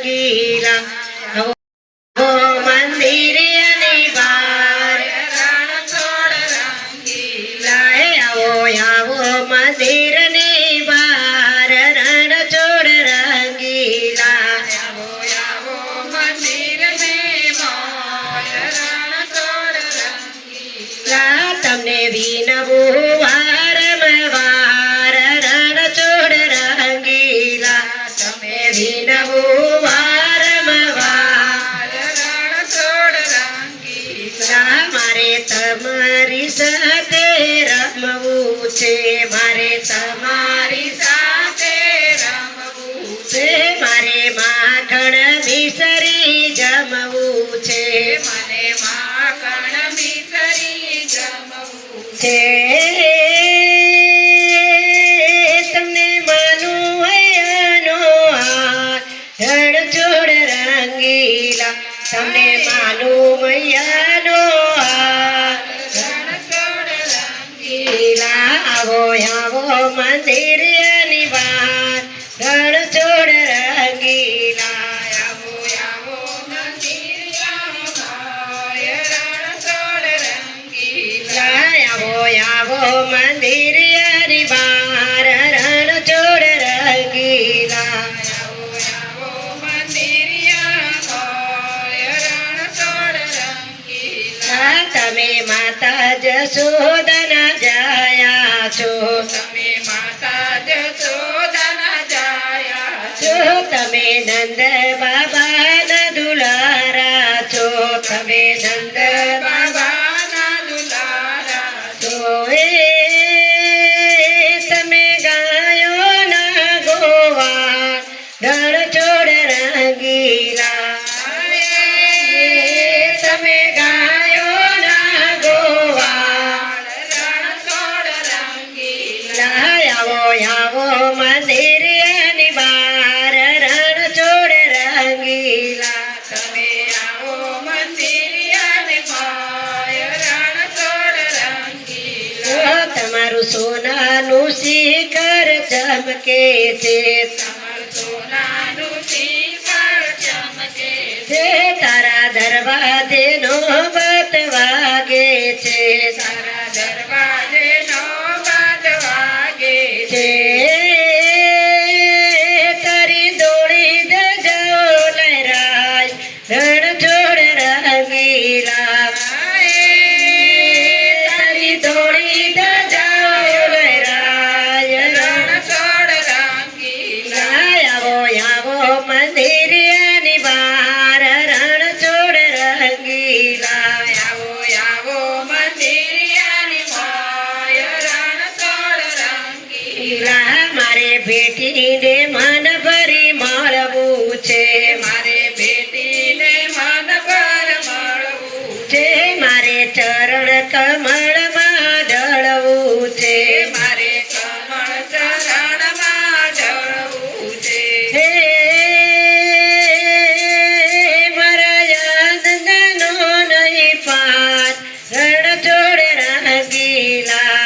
રંગીલા મંદિર બાર રણ છોડ રંગીલા આવો આવો મંદિર ની બાર રણ છોડ રંગીલા આવો આવો મંદિર ને બાર રણ છોડ રંગીલા તમને વિનવું વારંવાર રણ છોડ રંગીલા તમે વિનવું વારંવાર રણ છોડ રંગીલા મારે તમારી સાથે રમવું છે મારે તમારી સાથે રમવું છે મારે માખણ મિસરી જમવું છે મને માખણ મિસરી જમવું છે તમને માનું હૈયાનો હાર રણ છોડ રંગીલા તમને માનું હૈયાનો હાર રણ છોડ રંગીલા આવો આવો મંદિર ની બાર રણ છોડ રંગીલા આવો આવો મંદિર ની બાર રણ છોડ રંગીલા આવો આવો મંદિર ની બાર રણ છોડ રંગીલા આવો આવો મંદિર રણ છોડ રંગીલા તમે માતા જશોદના જાયા છો તમે માતા જશોદના જાયા છો તમે નંદ બાબાના દુલારા છો તમે નંદ બાબાના દુલારા છો તમે ગાયો ના ગોવા રણ છોડ રંગીલા તમે ગાયો ના ગોવા રણ છોડ રંગીલા આવો આવો મંદિર ની બાર રણ છોડ રંગીલા તમે આવો મંદિર ની બાર રણ છોડ રંગીલા તમારું સોનાનું શિખર ચમકે છે તમારું સોનાનું શિખર ચમકે છે તારા દરવાજે નોબત વાગે છે તારા દરવાજે નોબત વાગે છે તારી દોડી ધજાઓ લહેરાય રણ છોડ રંગીલા તારી દોડી ધજાઓ લહેરાય રણ છોડ રંગીલા આવો આવો મંદિર ની બાર રણ છોડ રંગીલા આવો આવો મંદિર ની બાર રણ છોડ રંગીલા મારે ભેટીને મન ભરી મળવું છે મારે ભેટીને મન ભર મળવું છે મારે ચરણ કમળમાં ઢળવું છે મારે કમળ ચરણમાં ઢળવું છે હે મારા આનંદનો નહીં પાર રણ છોડ રંગીલા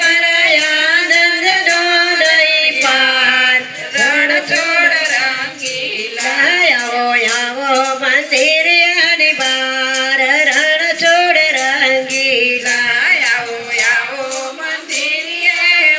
મારા આનંદનો નહીં પાર રણ છોડ રંગીલા આવો આવો મંદિર ની બાર રણ છોડ રંગીલા આવો આવો મંદિર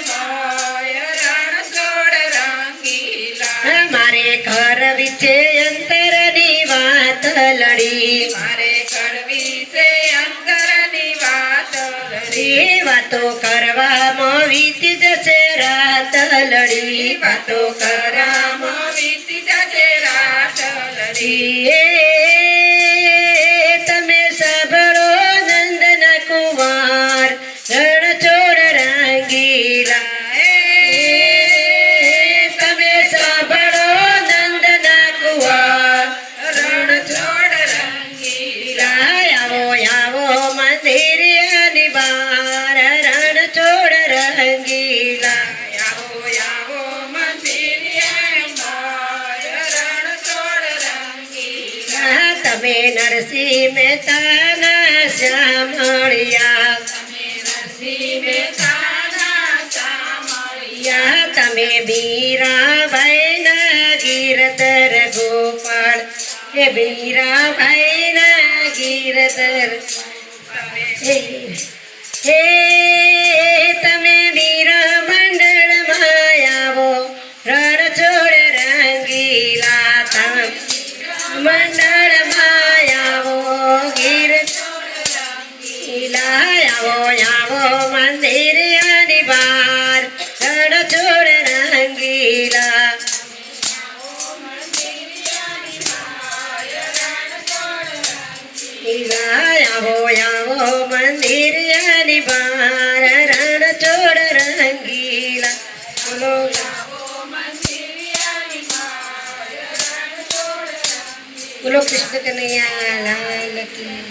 બાર રણ છોડ રંગીલા મારે ઘર વિશે અંતરની વાત લડી મારે ઘર વિશે અંતરની વાત લડી વાતો કરવામાં વીતી જશે રાત લડી વાતો કરવામાં વીતી જશે રાત લડી તમે સાંભળો નંદના કુંવાર રણ છોડ રંગીલા તમે સાંભળો નંદના કુંવાર રણ છોડ રંગીલા આવો આવો મંદિર ની બાર રણ છોડ રંગીલા આવો આવો મંદિર ની બાર રણ છોડ રંગીલા તમે નરસિંહ મહેતાના શ્યામળિયા તમે નરસિંહ મહેતાના શ્યામળિયા તમે મીરાબાઈના હે વીરા ભાઈના ગીરધર હે તમે વીર મંડળમાં આવો રણછોડ રંગીલા તમે મંડળમાં આવો ગીર આવો આવો મંદિરની બહાર રણછોડ રંગીલા આવો આવો મંદિરની બહાર રણછોડ રંગીલા બોલો બોલો કૃષ્ણ કનૈયા લાલ કી